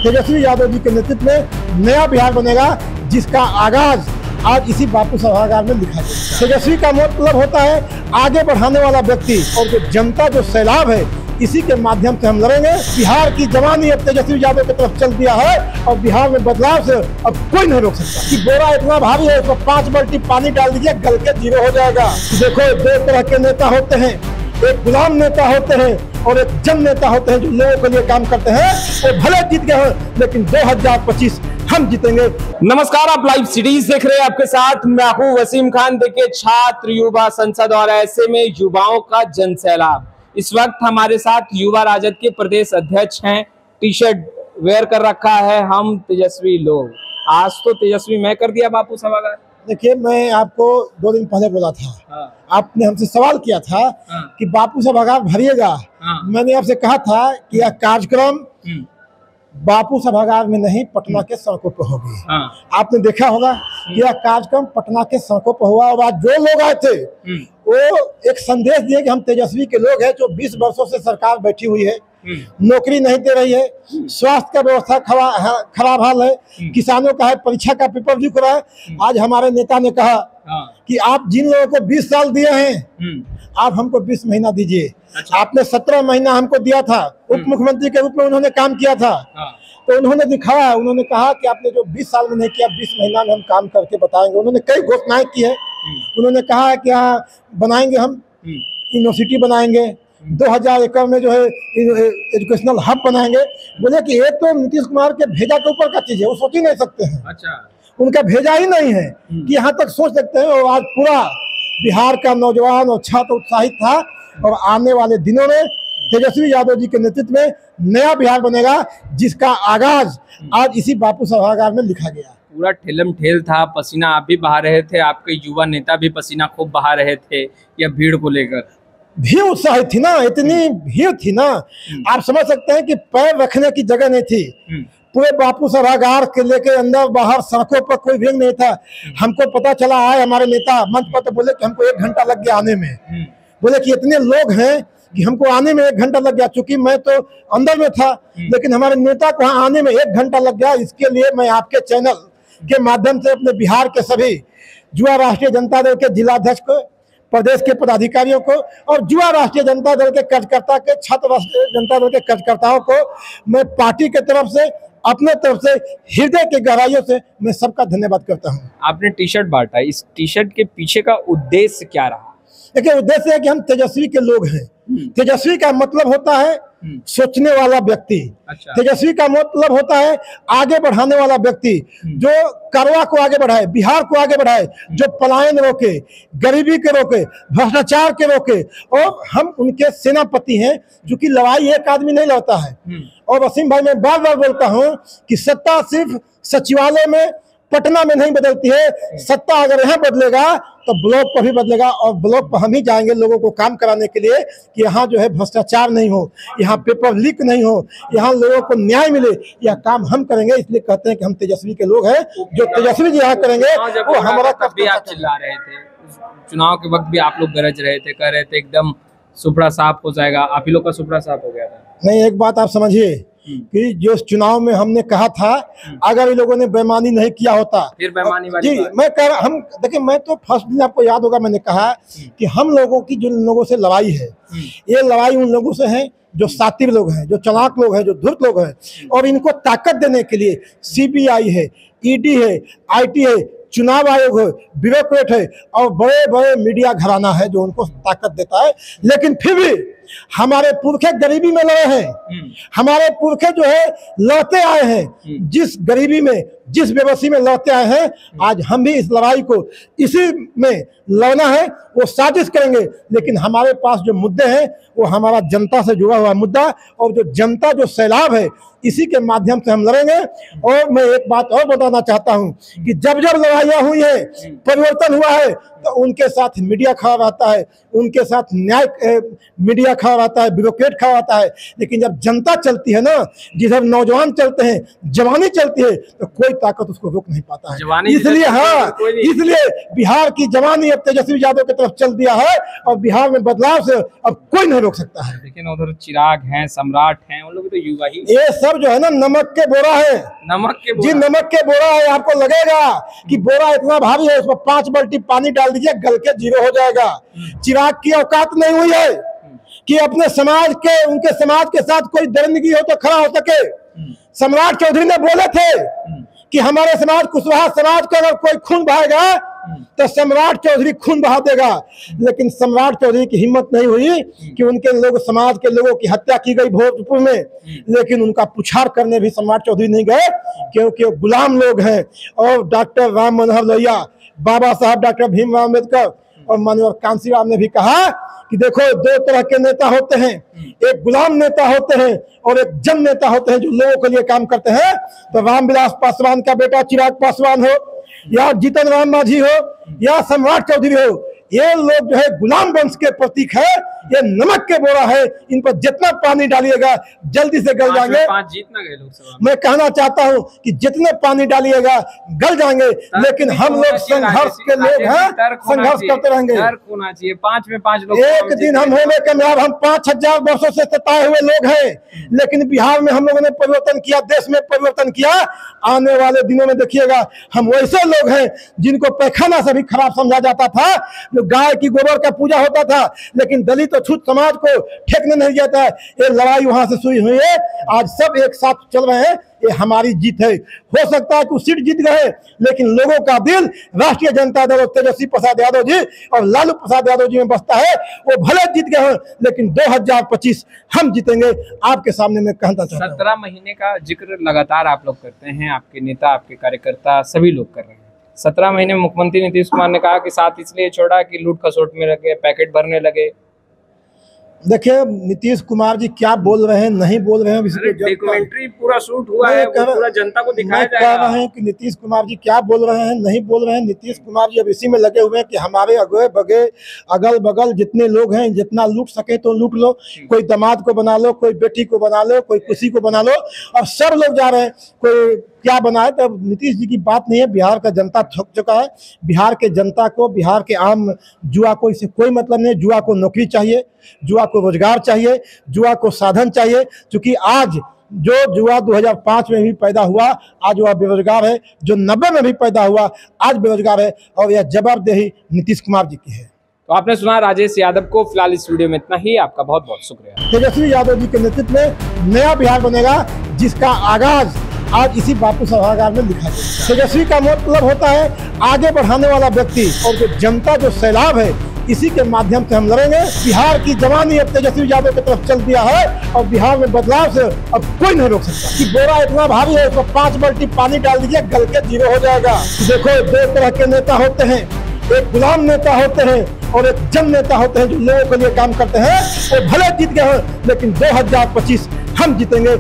तेजस्वी यादव जी के नेतृत्व में नया बिहार बनेगा, जिसका आगाज आज इसी बापू सभागार में लिखा गया। तेजस्वी का मतलब होता है आगे बढ़ाने वाला व्यक्ति, और जो जनता जो सैलाब है इसी के माध्यम से हम लड़ेंगे। बिहार की जवानी अब तेजस्वी यादव की तरफ चल दिया है और बिहार में बदलाव से अब कोई नहीं रोक सकता। कि बोरा इतना भारी है, इसको 5 बाल्टी पानी डाल दीजिए, गल के जीरो हो जाएगा। देखो, 2 तरह के नेता होते हैं, एक गुलाम नेता होते हैं और एक जन नेता होते हैं जो लोगों के लिए काम करते हैं। वो भले जीत गए हैं, लेकिन 2025 हम जीतेंगे। नमस्कार, आप लाइव सीरीज देख रहे हैं, आपके साथ मैं हूं वसीम खान। देखिए, छात्र युवा संसद और ऐसे में युवाओं का जन सैलाब। इस वक्त हमारे साथ युवा राजद के प्रदेश अध्यक्ष हैं। टी शर्ट वेयर कर रखा है, हम तेजस्वी लोग। आज तो तेजस्वी मैं कर दिया बापू सभागार। देखिए, मैं आपको 2 दिन पहले बोला था, आपने हमसे सवाल किया था कि बापू सभागार भरिएगा। मैंने आपसे कहा था कि यह कार्यक्रम बापू सभागार में नहीं, पटना के सड़कों पर होगी। आपने देखा होगा कि यह कार्यक्रम पटना के सड़कों पर हुआ और आज जो लोग आए थे वो एक संदेश दिए कि हम तेजस्वी के लोग हैं। जो 20 वर्षों से सरकार बैठी हुई है, नौकरी नहीं दे रही है, स्वास्थ्य का व्यवस्था खराब हाल है, किसानों का है, परीक्षा का पेपर लीक हो रहा है। आज हमारे नेता ने कहा कि आप जिन लोगों को 20 साल दिए हैं, आप हमको 20 महीना दीजिए। आपने 17 महीना हमको दिया था, उप मुख्यमंत्री के रूप में उन्होंने काम किया था, तो उन्होंने दिखाया। उन्होंने कहा कि आपने जो 20 साल में नहीं किया, 20 महीना में हम काम करके बताएंगे। उन्होंने कई घोषणाएं की है। उन्होंने कहा कि यहाँ बनाएंगे, हम यूनिवर्सिटी बनाएंगे, 2000 एकड़ में जो है एजुकेशनल हब बनाएंगे। बोले कि एक तो नीतीश कुमार के भेजा के ऊपर का चीज है, वो सोच ही नहीं सकते हैं। उनका भेजा ही नहीं है कि यहाँ तक सोच सकते हैं। और आज पूरा बिहार का नौजवान और छात्र उत्साहित था, और आने वाले दिनों में तेजस्वी यादव जी के नेतृत्व में नया बिहार बनेगा, जिसका आगाज आज इसी बापू सभागार में लिखा गया। पूरा ठेलम ठेल था, पसीना आप भी बहा रहे थे, आपके युवा नेता भी पसीना खूब बहा रहे थे। या भीड़ को लेकर भीड़ उत्साहित थी ना, इतनी भीड़ थी ना, आप समझ सकते हैं कि पैर रखने की जगह नहीं थी। पूरे बापू सभागार के लेके अंदर बाहर सड़कों पर कोई भीड़ नहीं था। हमको पता चला है, हमारे नेता मंच पर तो बोले कि हमको 1 घंटा लग गया आने में। बोले कि इतने लोग हैं कि हमको आने में 1 घंटा लग गया। चूंकि मैं तो अंदर में था, लेकिन हमारे नेता को वहां आने में 1 घंटा लग गया। इसके लिए मैं आपके चैनल के माध्यम से अपने बिहार के सभी युवा राष्ट्रीय जनता दल के जिलाध्यक्ष को, प्रदेश के पदाधिकारियों को और युवा राष्ट्रीय जनता दल के कार्यकर्ता के, छात्र राष्ट्रीय जनता दल के कार्यकर्ताओं को मैं पार्टी के तरफ से, अपने तरफ से, हृदय के गहराइयों से मैं सबका धन्यवाद करता हूँ। आपने टी शर्ट बांटा, इस टी शर्ट के पीछे का उद्देश्य क्या रहा? देखिए, उद्देश्य है कि हम तेजस्वी के लोग हैं। तेजस्वी का मतलब होता है सोचने वाला व्यक्ति। तेजस्वी का मतलब होता है आगे बढ़ाने वाला व्यक्ति, जो करवा को आगे बढ़ाए, बिहार को आगे बढ़ाए, जो पलायन रोके, गरीबी के रोके, भ्रष्टाचार के रोके। और हम उनके सेनापति हैं, क्योंकि लड़ाई एक आदमी नहीं लड़ता है। और वसीम भाई, मैं बार बार बोलता हूँ कि सत्ता सिर्फ सचिवालय में, पटना में नहीं बदलती है। सत्ता अगर यहाँ बदलेगा तो ब्लॉक पर भी बदलेगा, और ब्लॉक पर हम ही जाएंगे लोगों को काम कराने के लिए कि यहाँ जो है भ्रष्टाचार नहीं हो, यहाँ पेपर लीक नहीं हो, यहाँ लोगों को न्याय मिले। यह काम हम करेंगे। इसलिए कहते हैं कि हम तेजस्वी के लोग हैं। जो तेजस्वी जी यहाँ करेंगे वो हमारा। तब भी आप चिल्ला रहे थे, चुनाव के वक्त भी आप लोग गरज रहे थे, कह रहे थे एकदम सुपड़ा साफ हो जाएगा। आप ही लोग का सुपड़ा साफ हो गया था। नहीं, एक बात आप समझिए कि जो चुनाव में हमने कहा था, अगर इन लोगों ने बेईमानी नहीं किया होता, फिर बेईमानी वाली जी मैं कह रहा, हम देखिए, मैं तो फर्स्ट दिन आपको याद होगा मैंने कहा कि हम लोगों की जो लोगों से लड़ाई है, ये लड़ाई उन लोगों से है जो शातिर लोग हैं, जो चालाक लोग हैं, जो धूर्त लोग हैं। और इनको ताकत देने के लिए सीबीआई है, ईडी है, आईटी है, चुनाव आयोग है, ब्यूरोक्रेट है और बड़े बड़े मीडिया घराना है जो उनको ताकत देता है। लेकिन फिर भी हमारे पुरखे गरीबी में लड़े हैं। हमारे पुरखे जो है लड़ते आए हैं, जिस गरीबी में, जिस बेबसी में लड़ते आए हैं। आज हम भी इस लड़ाई को इसी में लड़ना है, वो साजिश करेंगे। लेकिन हमारे पास जो मुद्दे हैं वो हमारा जनता से जुड़ा हुआ मुद्दा, और जो जनता जो सैलाब है इसी के माध्यम से हम लड़ेंगे। और मैं एक बात और बताना चाहता हूं कि जब जब लड़ाइयाँ हुई है, परिवर्तन हुआ है, तो उनके साथ मीडिया खड़ा रहता है, उनके साथ न्याय मीडिया खड़ा रहता है, ब्यूरोक्रेट खड़ा रहता है, लेकिन जब जनता चलती है ना, जिधर नौजवान चलते हैं, जवानी चलती है, तो कोई ताकत उसको रोक नहीं पाता है। इसलिए इसलिए बिहार की जवानी अब तेजस्वी यादव की तरफ चल दिया है और बिहार में बदलाव से अब कोई नहीं रोक सकता है। लेकिन उधर चिराग हैं, सम्राट हैं, उन लोग तो युवा ही। ये सब जो है ना नमक के बोरा है, जी नमक के बोरा है। आपको लगेगा कि बोरा इतना भारी है, उसमें 5 बाल्टी पानी डाल दीजिए, गल के जीरो हो जाएगा। चिराग की औकात नहीं हुई है कि अपने समाज के, उनके समाज के साथ कोई दरिंदगी हो तो खड़ा हो सके। सम्राट चौधरी ने बोले थे कि हमारे समाज कुशवाहा समाज का अगर कोई खून बहाएगा तो सम्राट चौधरी खून बहा देगा, लेकिन सम्राट चौधरी की हिम्मत नहीं हुई कि उनके लोग, समाज के लोगों की हत्या की गई भोजपुर में, लेकिन उनका पुछार करने भी सम्राट चौधरी नहीं गए, क्योंकि वो गुलाम लोग हैं। और डॉक्टर राम मनोहर लोहिया, बाबा साहब डॉक्टर भीमराव अम्बेडकर और माननीय कांसीराम ने भी कहा कि देखो 2 तरह के नेता होते हैं, एक गुलाम नेता होते हैं और एक जन नेता होते हैं जो लोगों के लिए काम करते हैं। तो रामविलास पासवान का बेटा चिराग पासवान हो या जीतन राम मांझी हो या सम्राट चौधरी हो, ये लोग जो है गुलाम वंश के प्रतीक है, ये नमक के बोरा है। इन पर जितना पानी डालिएगा जल्दी से गल जाएंगे। 5 जीतना गए लोकसभा। मैं कहना चाहता हूं कि जितने पानी डालिएगा गल जाएंगे, लेकिन हम लोग संघर्ष के लोग हैं, संघर्ष करते रहेंगे। 5 में 5 लोग एक दिन हम होंगे कामयाब। हम 5000 वर्षों से सताए हुए लोग हैं, लेकिन बिहार में हम लोगों ने परिवर्तन किया, देश में परिवर्तन किया। आने वाले दिनों में देखिएगा हम वैसे लोग हैं जिनको पैखाना से भी खराब समझा जाता था, जो गाय की गोबर का पूजा होता था, लेकिन दलित और छूत समाज को ठेकने नहीं जाता है। ये लड़ाई वहां से शुरू हुई है, आज सब एक साथ चल रहे हैं, ये हमारी जीत है। हो सकता है कुछ सीट जीत गए, लेकिन लोगों का दिल राष्ट्रीय जनता दल तेजस्वी प्रसाद यादव जी और लालू प्रसाद यादव जी में बसता है। वो भले जीत गए हैं, लेकिन 2025 हम जीतेंगे। आपके सामने मैं कहना चाहता हूं। 17 महीने का जिक्र लगातार आप लोग करते हैं, आपके नेता, आपके कार्यकर्ता सभी लोग कर रहे हैं। 17 महीने में मुख्यमंत्री नीतीश कुमार ने कहा कि साथ इसलिए छोड़ा कि लूट खसोट में लगे, पैकेट भरने लगे। देखिए नीतीश कुमार जी क्या बोल रहे हैं, नहीं बोल रहे हैं, डॉक्यूमेंट्री पूरा शूट हुआ है, पूरा जनता को दिखाया जाएगा। कह रहे हैं कि नीतीश कुमार जी क्या बोल रहे हैं, नहीं बोल रहे हैं। नीतीश कुमार जी अब इसी में लगे हुए हैं कि हमारे अगल बगे अगल बगल जितने लोग हैं, जितना लूट सके तो लूट लो। कोई दामाद को बना लो, कोई बेटी को बना लो, कोई किसी को बना लो, और सब लोग जा रहे हैं। कोई क्या बनाए, तो नीतीश जी की बात नहीं है। बिहार का जनता थक चुका है। बिहार के जनता को, बिहार के आम जुआ को इससे कोई मतलब नहीं। जुआ को नौकरी चाहिए, जुआ को रोजगार चाहिए, जुआ को साधन चाहिए। क्योंकि आज जो जुआ 2005 में भी पैदा हुआ, आज वह बेरोजगार है। जो 90 में भी पैदा हुआ, आज बेरोजगार है। और यह जवाबदेही नीतीश कुमार जी की है। तो आपने सुना राजेश यादव को। फिलहाल इस वीडियो में इतना ही। आपका बहुत बहुत शुक्रिया। तेजस्वी यादव जी के नेतृत्व में नया बिहार बनेगा, जिसका आगाज आज इसी बापू सभागार में लिखा गया। तेजस्वी का मतलब होता है आगे बढ़ाने वाला व्यक्ति, और जो जनता जो सैलाब है, इसी के माध्यम से हम लड़ेंगे। बिहार की जवानी अब तेजस्वी यादव की तरफ चल दिया है और बिहार में बदलाव से अब कोई नहीं रोक सकता। कि बोरा इतना भारी है, उसमें 5 बाल्टी पानी डाल दीजिए, गल के जीरो हो जाएगा। देखो 2 तरह के नेता होते हैं, एक गुलाम नेता होते हैं और एक जन नेता होते हैं जो लोगों के लिए काम करते हैं। वो भले जीत गए हैं, लेकिन 2025 हम जीतेंगे।